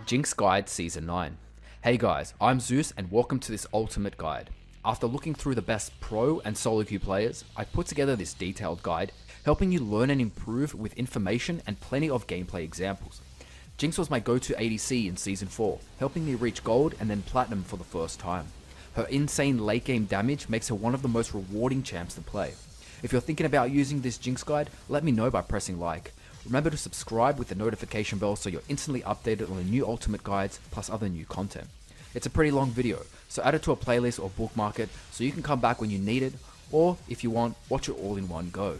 Jinx Guide Season 9. Hey guys, I'm Zeus and welcome to this ultimate guide. After looking through the best pro and solo queue players, I put together this detailed guide, helping you learn and improve with information and plenty of gameplay examples. Jinx was my go-to ADC in Season 4, helping me reach gold and then platinum for the first time. Her insane late game damage makes her one of the most rewarding champs to play. If you're thinking about using this Jinx guide, let me know by pressing like. Remember to subscribe with the notification bell so you're instantly updated on the new ultimate guides plus other new content. It's a pretty long video, so add it to a playlist or bookmark it so you can come back when you need it, or if you want, watch it all in one go.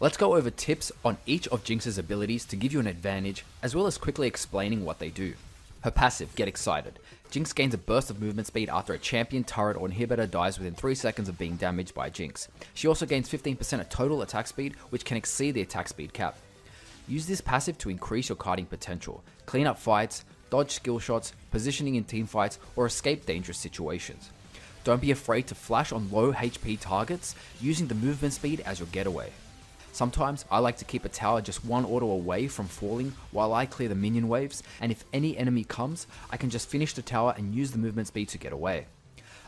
Let's go over tips on each of Jinx's abilities to give you an advantage, as well as quickly explaining what they do. Her passive, Get Excited. Jinx gains a burst of movement speed after a champion, turret, or inhibitor dies within 3 seconds of being damaged by Jinx. She also gains 15% of total attack speed, which can exceed the attack speed cap. Use this passive to increase your carding potential, clean up fights, dodge skill shots, positioning in team fights, or escape dangerous situations. Don't be afraid to flash on low HP targets, using the movement speed as your getaway. Sometimes I like to keep a tower just one auto away from falling while I clear the minion waves, and if any enemy comes, I can just finish the tower and use the movement speed to get away.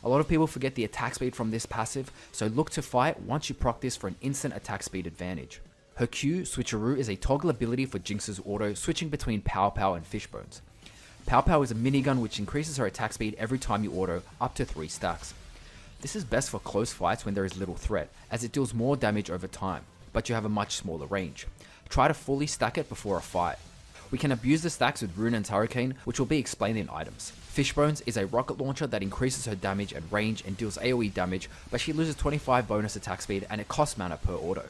A lot of people forget the attack speed from this passive, so look to fight once you proc this for an instant attack speed advantage. Her Q, Switcheroo, is a toggle ability for Jinx's auto, switching between Pow Pow and Fishbones. Pow Pow is a minigun which increases her attack speed every time you auto, up to 3 stacks. This is best for close fights when there is little threat, as it deals more damage over time, but you have a much smaller range. Try to fully stack it before a fight. We can abuse the stacks with Rune and Hurricane, which will be explained in items. Fishbones is a rocket launcher that increases her damage and range and deals AoE damage, but she loses 25 bonus attack speed and it costs mana per auto.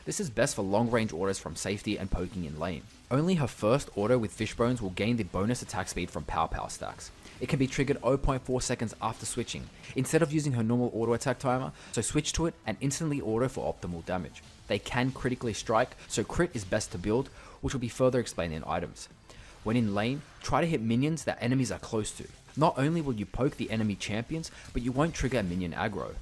This is best for long range autos from safety and poking in lane. Only her first auto with Fishbones will gain the bonus attack speed from Pow Pow stacks. It can be triggered 0.4 seconds after switching, instead of using her normal auto attack timer, so switch to it and instantly auto for optimal damage. They can critically strike, so crit is best to build, which will be further explained in items. When in lane, try to hit minions that enemies are close to. Not only will you poke the enemy champions, but you won't trigger a minion aggro.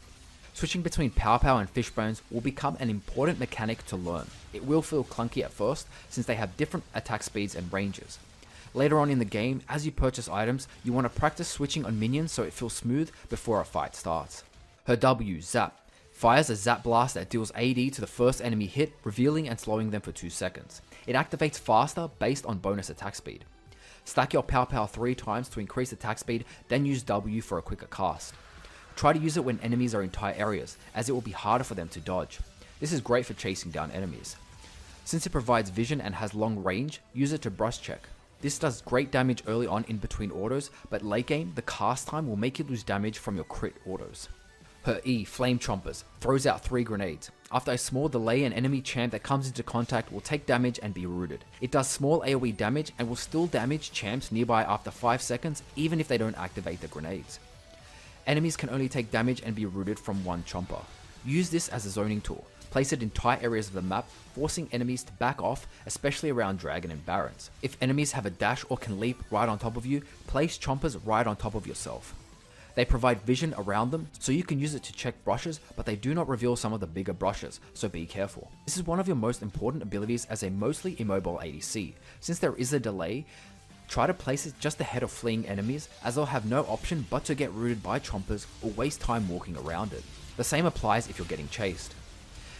Switching between Pow Pow and Fishbones will become an important mechanic to learn. It will feel clunky at first, since they have different attack speeds and ranges. Later on in the game, as you purchase items, you want to practice switching on minions so it feels smooth before a fight starts. Her W, Zap, fires a Zap Blast that deals AD to the first enemy hit, revealing and slowing them for 2 seconds. It activates faster based on bonus attack speed. Stack your Pow Pow 3 times to increase attack speed, then use W for a quicker cast. Try to use it when enemies are in tight areas, as it will be harder for them to dodge. This is great for chasing down enemies. Since it provides vision and has long range, use it to brush check. This does great damage early on in between autos, but late game, the cast time will make you lose damage from your crit autos. Her E, Flame Chompers, throws out 3 grenades. After a small delay, an enemy champ that comes into contact will take damage and be rooted. It does small AoE damage and will still damage champs nearby after 5 seconds, even if they don't activate the grenades. Enemies can only take damage and be rooted from 1 chomper. Use this as a zoning tool. Place it in tight areas of the map, forcing enemies to back off, especially around Dragon and Barons. If enemies have a dash or can leap right on top of you, place chompers right on top of yourself. They provide vision around them, so you can use it to check brushes, but they do not reveal some of the bigger brushes, so be careful. This is one of your most important abilities as a mostly immobile ADC. Since there is a delay, try to place it just ahead of fleeing enemies, as they'll have no option but to get rooted by chompers or waste time walking around it. The same applies if you're getting chased.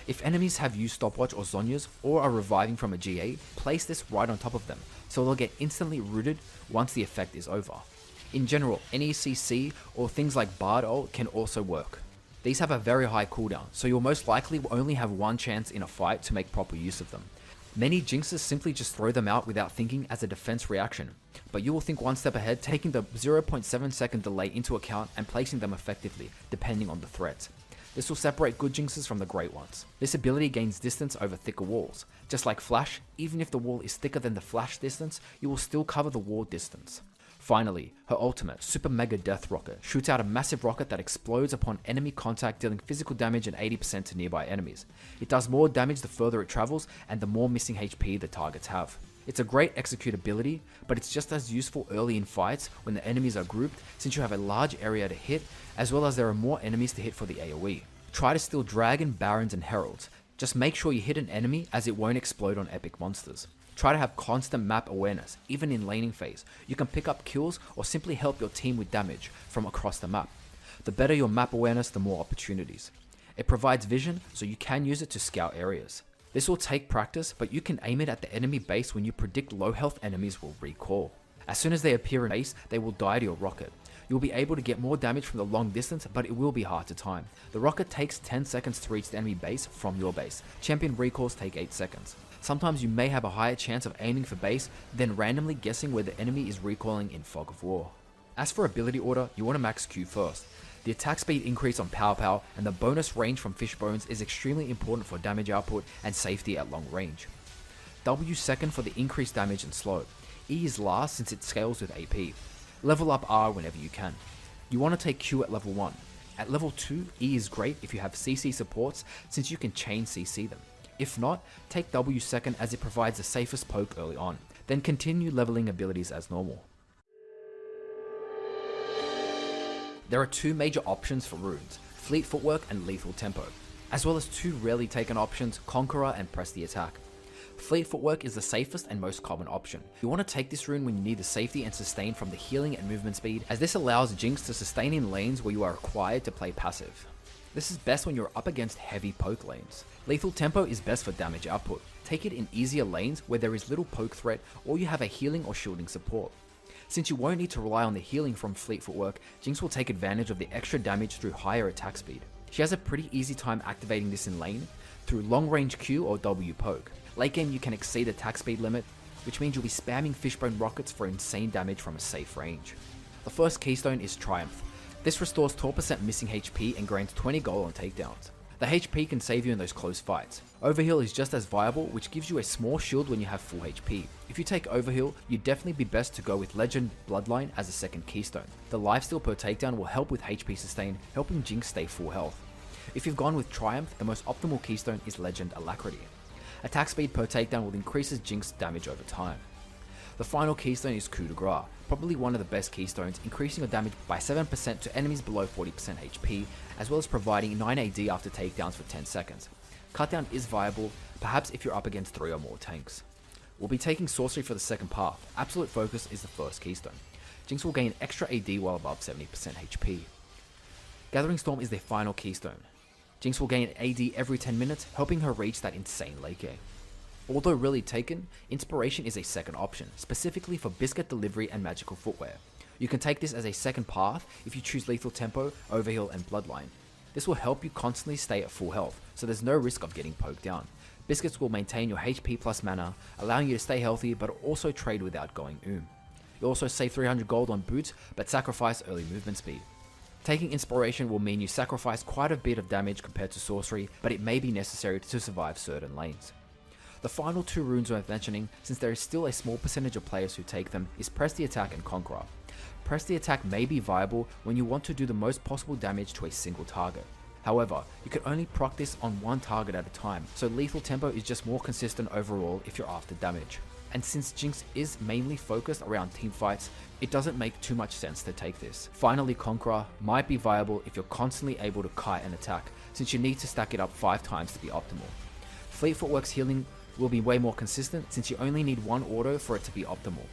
If enemies have used stopwatch or Zhonya's or are reviving from a GA, place this right on top of them, so they'll get instantly rooted once the effect is over. In general, any CC or things like Bard ult can also work. These have a very high cooldown, so you'll most likely only have one chance in a fight to make proper use of them. Many Jinxes simply just throw them out without thinking as a defense reaction, but you will think one step ahead, taking the 0.7 second delay into account and placing them effectively, depending on the threat. This will separate good Jinxes from the great ones. This ability gains distance over thicker walls. Just like Flash, even if the wall is thicker than the Flash distance, you will still cover the wall distance. Finally, her ultimate, Super Mega Death Rocket, shoots out a massive rocket that explodes upon enemy contact, dealing physical damage and 80% to nearby enemies. It does more damage the further it travels and the more missing HP the targets have. It's a great execute ability, but it's just as useful early in fights when the enemies are grouped, since you have a large area to hit, as well as there are more enemies to hit for the AoE. Try to steal Dragon, Barons and Heralds. Just make sure you hit an enemy as it won't explode on epic monsters. Try to have constant map awareness, even in laning phase. You can pick up kills or simply help your team with damage from across the map. The better your map awareness, the more opportunities. It provides vision, so you can use it to scout areas. This will take practice, but you can aim it at the enemy base when you predict low health enemies will recall. As soon as they appear in base, they will die to your rocket. You'll be able to get more damage from the long distance, but it will be hard to time. The rocket takes 10 seconds to reach the enemy base from your base. Champion recalls take 8 seconds. Sometimes you may have a higher chance of aiming for base than randomly guessing where the enemy is recalling in Fog of War. As for ability order, you want to max Q first. The attack speed increase on Pow and the bonus range from Fishbones is extremely important for damage output and safety at long range. W second for the increased damage and slow. E is last since it scales with AP. Level up R whenever you can. You want to take Q at level 1. At level 2, E is great if you have CC supports since you can chain CC them. If not, take W second as it provides the safest poke early on, then continue leveling abilities as normal. There are two major options for runes, Fleet Footwork and Lethal Tempo, as well as two rarely taken options, Conqueror and Press the Attack. Fleet Footwork is the safest and most common option. You want to take this rune when you need the safety and sustain from the healing and movement speed, as this allows Jinx to sustain in lanes where you are required to play passive. This is best when you're up against heavy poke lanes. Lethal Tempo is best for damage output. Take it in easier lanes where there is little poke threat or you have a healing or shielding support. Since you won't need to rely on the healing from Fleet Footwork, Jinx will take advantage of the extra damage through higher attack speed. She has a pretty easy time activating this in lane through long range Q or W poke. Late game you can exceed attack speed limit, which means you'll be spamming Fishbone rockets for insane damage from a safe range. The first keystone is Triumph. This restores 12% missing HP and grants 20 gold on takedowns. The HP can save you in those close fights. Overheal is just as viable, which gives you a small shield when you have full HP. If you take Overheal, you'd definitely be best to go with Legend Bloodline as a second keystone. The lifesteal per takedown will help with HP sustain, helping Jinx stay full health. If you've gone with Triumph, the most optimal keystone is Legend Alacrity. Attack speed per takedown will increase Jinx damage over time. The final keystone is Coup de Grace, probably one of the best keystones, increasing your damage by 7% to enemies below 40% HP, as well as providing 9 AD after takedowns for 10 seconds. Cutdown is viable, perhaps if you're up against 3 or more tanks. We'll be taking Sorcery for the second path. Absolute Focus is the first keystone. Jinx will gain extra AD while above 70% HP. Gathering Storm is their final keystone. Jinx will gain AD every 10 minutes, helping her reach that insane late game. Although rarely taken, Inspiration is a second option, specifically for Biscuit Delivery and Magical Footwear. You can take this as a second path if you choose Lethal Tempo, Overheal and Bloodline. This will help you constantly stay at full health, so there's no risk of getting poked down. Biscuits will maintain your HP plus mana, allowing you to stay healthy but also trade without going You'll also save 300 gold on boots, but sacrifice early movement speed. Taking Inspiration will mean you sacrifice quite a bit of damage compared to Sorcery, but it may be necessary to survive certain lanes. The final two runes worth mentioning, since there is still a small percentage of players who take them, is Press the Attack and Conqueror. Press the Attack may be viable when you want to do the most possible damage to a single target. However, you can only proc this on one target at a time, so Lethal Tempo is just more consistent overall if you're after damage. And since Jinx is mainly focused around team fights, it doesn't make too much sense to take this. Finally, Conqueror might be viable if you're constantly able to kite an attack, since you need to stack it up 5 times to be optimal. Fleet Footwork's healing will be way more consistent since you only need one auto for it to be optimal.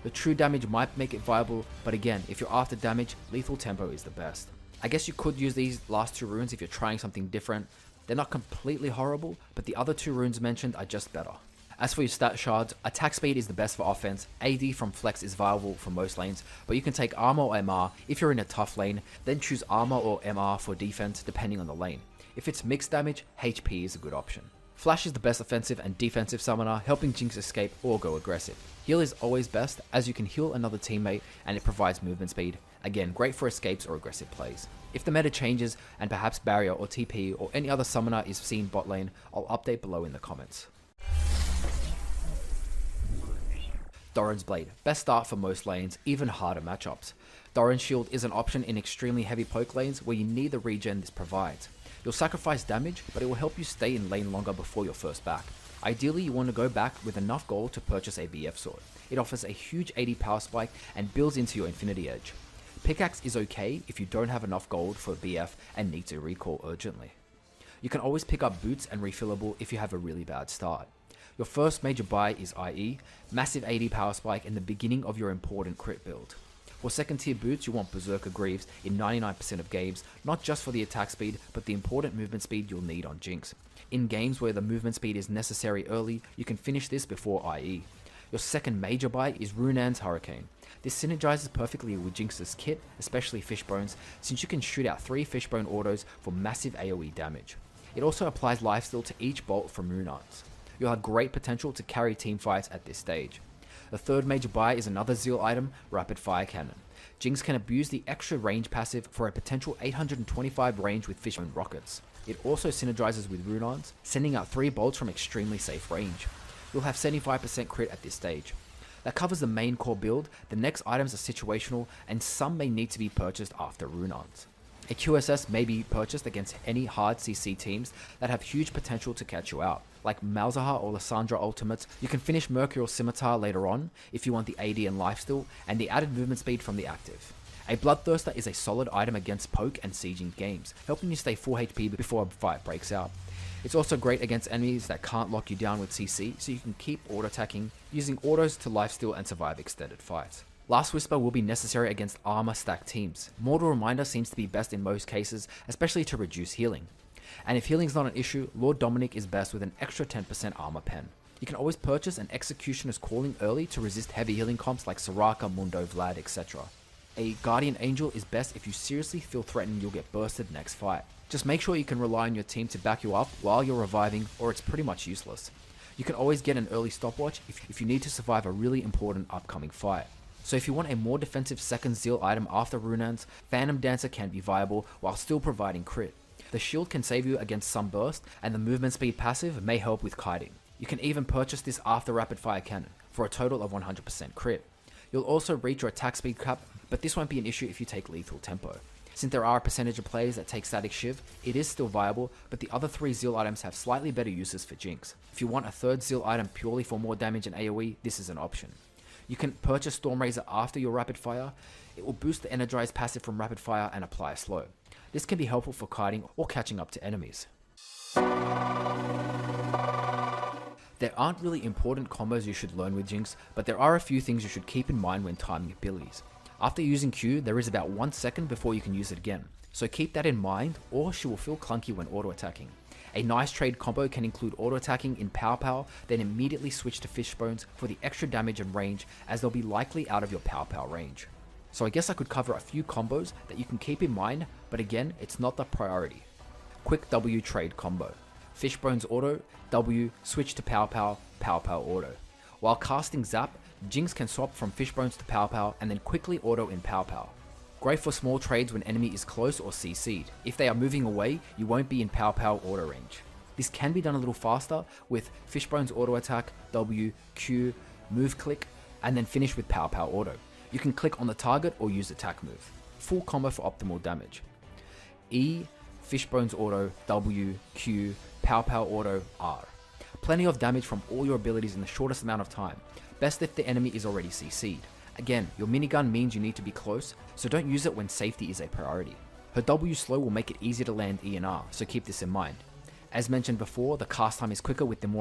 The true damage might make it viable, but again, if you're after damage, Lethal Tempo is the best. I guess you could use these last two runes if you're trying something different. They're not completely horrible, but the other two runes mentioned are just better. As for your stat shards, attack speed is the best for offense, AD from flex is viable for most lanes, but you can take armor or MR if you're in a tough lane, then choose armor or MR for defense depending on the lane. If it's mixed damage, HP is a good option. Flash is the best offensive and defensive summoner, helping Jinx escape or go aggressive. Heal is always best as you can heal another teammate and it provides movement speed. Again, great for escapes or aggressive plays. If the meta changes and perhaps Barrier or TP or any other summoner is seen bot lane, I'll update below in the comments. Doran's Blade, best start for most lanes, even harder matchups. Doran's Shield is an option in extremely heavy poke lanes where you need the regen this provides. You'll sacrifice damage, but it will help you stay in lane longer before your first back. Ideally, you want to go back with enough gold to purchase a BF sword. It offers a huge 80 power spike and builds into your Infinity Edge. Pickaxe is okay if you don't have enough gold for BF and need to recall urgently. You can always pick up boots and refillable if you have a really bad start. Your first major buy is IE, massive AD power spike in the beginning of your important crit build. For second tier boots, you want Berserker Greaves in 99% of games, not just for the attack speed, but the important movement speed you'll need on Jinx. In games where the movement speed is necessary early, you can finish this before IE. Your second major buy is Runan's Hurricane. This synergizes perfectly with Jinx's kit, especially Fishbones, since you can shoot out 3 Fishbone autos for massive AoE damage. It also applies lifesteal to each bolt from Runan's. You'll have great potential to carry teamfights at this stage. The third major buy is another Zeal item, Rapid Fire Cannon. Jinx can abuse the extra range passive for a potential 825 range with Fishbone rockets. It also synergizes with Runan's, sending out 3 bolts from extremely safe range. You'll have 75% crit at this stage. That covers the main core build. The next items are situational, and some may need to be purchased after Runan's. A QSS may be purchased against any hard CC teams that have huge potential to catch you out. Like Malzahar or Lissandra ultimates, you can finish Mercurial Scimitar later on if you want the AD and lifesteal, and the added movement speed from the active. A Bloodthirster is a solid item against poke and sieging games, helping you stay full HP before a fight breaks out. It's also great against enemies that can't lock you down with CC, so you can keep auto-attacking, using autos to lifesteal and survive extended fights. Last Whisper will be necessary against armor stacked teams. Mortal Reminder seems to be best in most cases, especially to reduce healing. And if healing's not an issue, Lord Dominic is best with an extra 10% armor pen. You can always purchase an Executioner's Calling early to resist heavy healing comps like Soraka, Mundo, Vlad, etc. A Guardian Angel is best if you seriously feel threatened you'll get bursted next fight. Just make sure you can rely on your team to back you up while you're reviving, or it's pretty much useless. You can always get an early stopwatch if you need to survive a really important upcoming fight. So if you want a more defensive second Zeal item after Runan's, Phantom Dancer can be viable while still providing crit. The shield can save you against some burst, and the movement speed passive may help with kiting. You can even purchase this after Rapid Fire Cannon, for a total of 100% crit. You'll also reach your attack speed cap, but this won't be an issue if you take Lethal Tempo. Since there are a percentage of players that take Static Shiv, it is still viable, but the other 3 Zeal items have slightly better uses for Jinx. If you want a third Zeal item purely for more damage and AoE, this is an option. You can purchase Stormrazor after your Rapid Fire. It will boost the Energized passive from Rapid Fire and apply a slow. This can be helpful for kiting or catching up to enemies. There aren't really important combos you should learn with Jinx, but there are a few things you should keep in mind when timing abilities. After using Q, there is about 1 second before you can use it again, so keep that in mind or she will feel clunky when auto-attacking. A nice trade combo can include auto-attacking in Pow Pow, then immediately switch to Fishbones for the extra damage and range, as they'll be likely out of your Pow Pow range. So I guess I could cover a few combos that you can keep in mind, but again, it's not the priority. Quick W trade combo. Fishbones auto, W, switch to Pow Pow, Pow Pow auto. While casting Zap, Jinx can swap from Fishbones to Pow Pow and then quickly auto in Pow Pow. Great for small trades when enemy is close or CC'd. If they are moving away, you won't be in Pow Pow auto range. This can be done a little faster with Fishbones auto attack, W, Q, move click, and then finish with Pow Pow auto. You can click on the target or use attack move. Full combo for optimal damage. E, Fishbones auto, W, Q, Pow Pow auto, R. Plenty of damage from all your abilities in the shortest amount of time. Best if the enemy is already CC'd. Again, your minigun means you need to be close, so don't use it when safety is a priority. Her W slow will make it easier to land E and R, so keep this in mind. As mentioned before, the cast time is quicker with the more